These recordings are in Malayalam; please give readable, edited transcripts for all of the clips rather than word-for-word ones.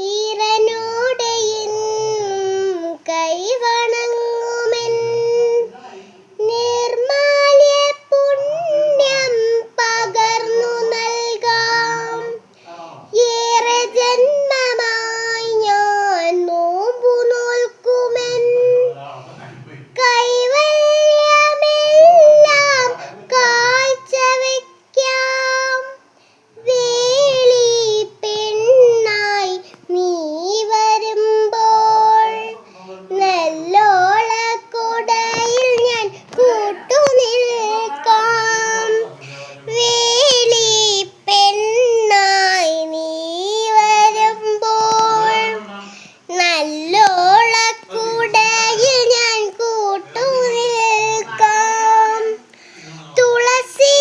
ഈറനോടെയും കൈവണങ്ങുമെൻ നിർമാല്യ പുണ്യം പകർന്നു നൽകാം. ഏറെ ജന്മമായി ഞാൻ നോമ്പു നോൽക്കുമെൻ കൈവല്യമെല്ലാം കാഴ്ചവെക്കാം. വേളി പെണ്ണായി നീ വരുമ്പോൾ നല്ലോളക്കുടയിൽ ഞാൻ കൂട്ടുനിൽക്കാം. വേളി പെണ്ണായി നീ വരുമ്പോൾ നല്ലോളക്കുടയിൽ ഞാൻ കൂട്ടുനിൽക്കാം. തുളസീദളമായി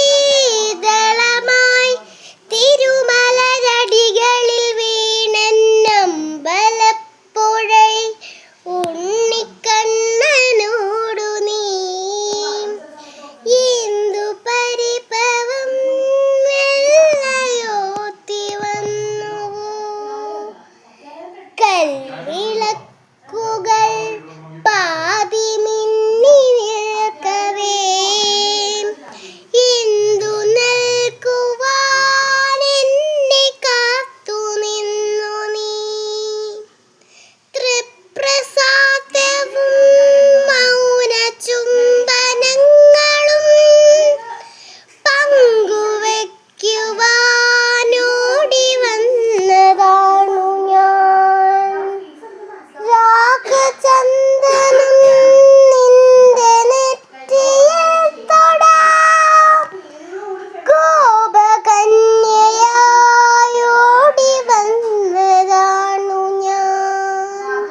തിരുമലരടികളിൽ വീണന്നമ്പലപ്പുഴൈ ഉണ്ണിക്കണ്ണനോടു നീ എന്തു പരിഭവം വെള്ളയോത്തി വന്നുവോ. കൽവിളക്കുകൾ പാതി മിന്നി നിൽക്കവേ എന്തു നൽകുവാൻ എന്നെ കാത്തു നിന്നു നീ. തൃപ്രസാദവും മൗന ചുംബനങ്ങളും പങ്കുവയ്ക്കുവാനോടി വന്നതാണു ഞാൻ. രാഗചന്ദനം നിന്റെ നെറ്റിയിൽ തൊടാം. കോപകന്യയായോടി വന്നതാണു ഞാൻ.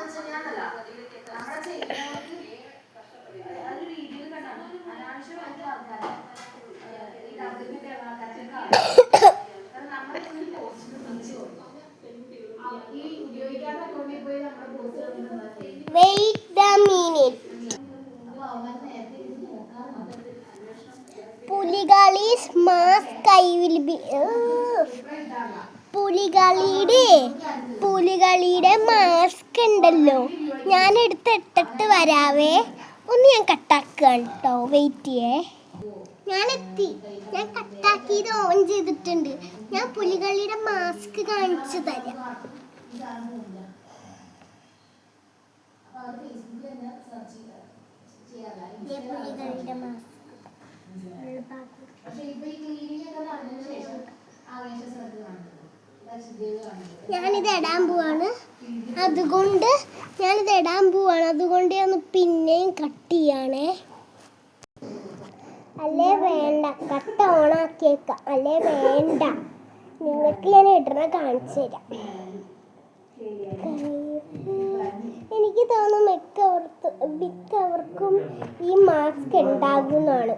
Wait a minute. പുലികളീസ് മാസ്ക് ഐ വിൽ ബി പുലികളിയുടെ മാസ്ക് ഉണ്ടല്ലോ, ഞാൻ എടുത്തിട്ടിട്ട് വരാവേ. ഒന്ന് ഞാൻ കട്ടാക്കുകയാണ് കേട്ടോ, വെയിറ്റ് ചെയ്യേ. ഞാൻ എത്തി, ഞാൻ കട്ടാക്കിയത് ഓൺ ചെയ്തിട്ടുണ്ട്. ഞാൻ പുലികളിയുടെ മാസ്ക് കാണിച്ചു തരാം. പുലികളിയുടെ മാസ്ക് ഞാനിത് ഇടാൻ പോവാണ്, അതുകൊണ്ട് ഒന്ന് പിന്നെയും കട്ട് ചെയ്യണേ. അല്ലേ വേണ്ട, കട്ട് ഓണാക്കിയേക്കാം. അല്ലേ വേണ്ട, നിങ്ങൾക്ക് ഞാൻ ഇടണ കാണിച്ചു തരാം. എനിക്ക് തോന്നുന്നു മിക്കവർക്കും ഈ മാസ്ക് ഉണ്ടാകുന്നതാണ്.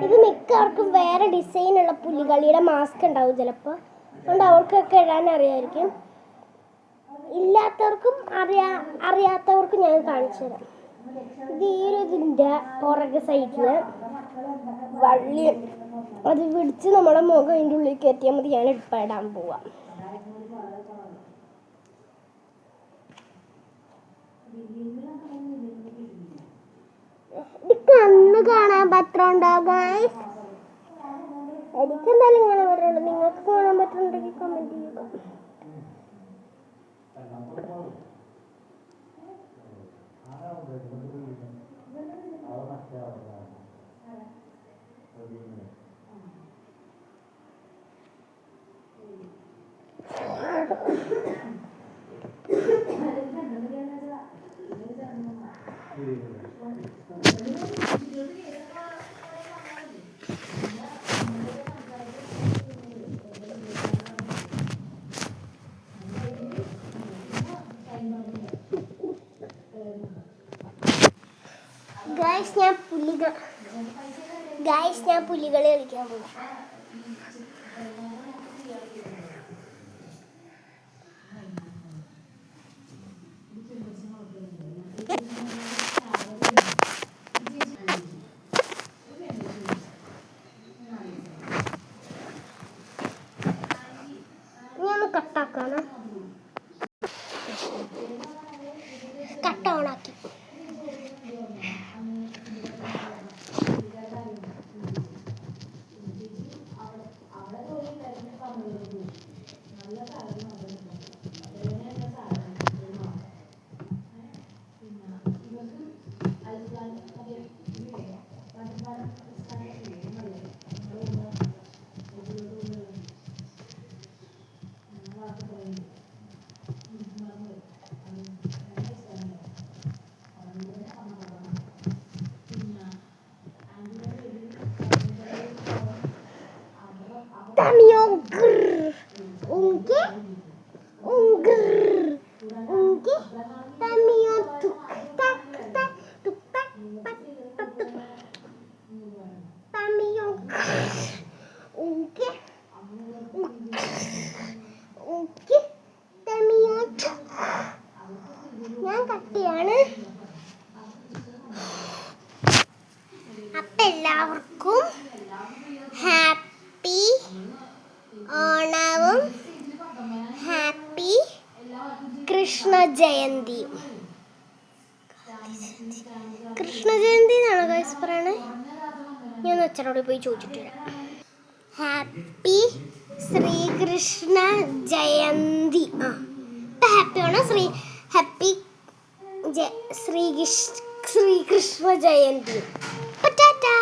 ഇത് മിക്കവർക്കും വേറെ ഡിസൈനുള്ള പുലികളിയുടെ മാസ്ക് ഉണ്ടാവും ചിലപ്പോൾ, അതുകൊണ്ട് അവർക്കൊക്കെ ഇടാൻ അറിയാമായിരിക്കും. ഇല്ലാത്തവർക്കും അറിയാത്തവർക്കും ഞാൻ കാണിച്ചു തരാം. ഇത് ഈ ഒരു ഇതിൻ്റെ പുറകെ സൈഡിൽ വള്ളി, അത് പിടിച്ച് നമ്മുടെ മുഖം അതിൻ്റെ ഉള്ളിൽ കയറ്റിയാൽ മതി. ഞാൻ ഇപ്പം ഇടാൻ പോവാം. കണ്ണ് കാണാൻ പറ്റുന്നുണ്ടോ ഗൈസ്? എനിക്കെന്തായാലും കാണാൻ പറ്റുന്നുണ്ട്. നിങ്ങൾക്ക് കാണാൻ പറ്റുന്നുണ്ടെങ്കിൽ കമന്റ് ചെയ്യുക. ഞാൻ പുലികളെ കളിക്കാൻ പോകും. Tamio grrr. Unge. Ungr. Unge. Tamio tuk tak tak tuk tak tak tak tuk. Tamio grrr. Unge. Unge. Tamio tuk. ഞാൻ കട്ടിയാണ്. അപ്പം എല്ലാവർക്കും ഹാപ്പി ഓണവും ഹാപ്പി കൃഷ്ണ ജയന്തിയും. കൃഷ്ണ ജയന്തി എന്നാണോ ഗൈസ് പറയണേ? ഞാൻ അച്ഛനോട് പോയി ചോദിച്ചിട്ട് വരാം. Happy Sreekrishna Jayanti. Happy Onam. Happy Sreekrishna Jayanti. Tata.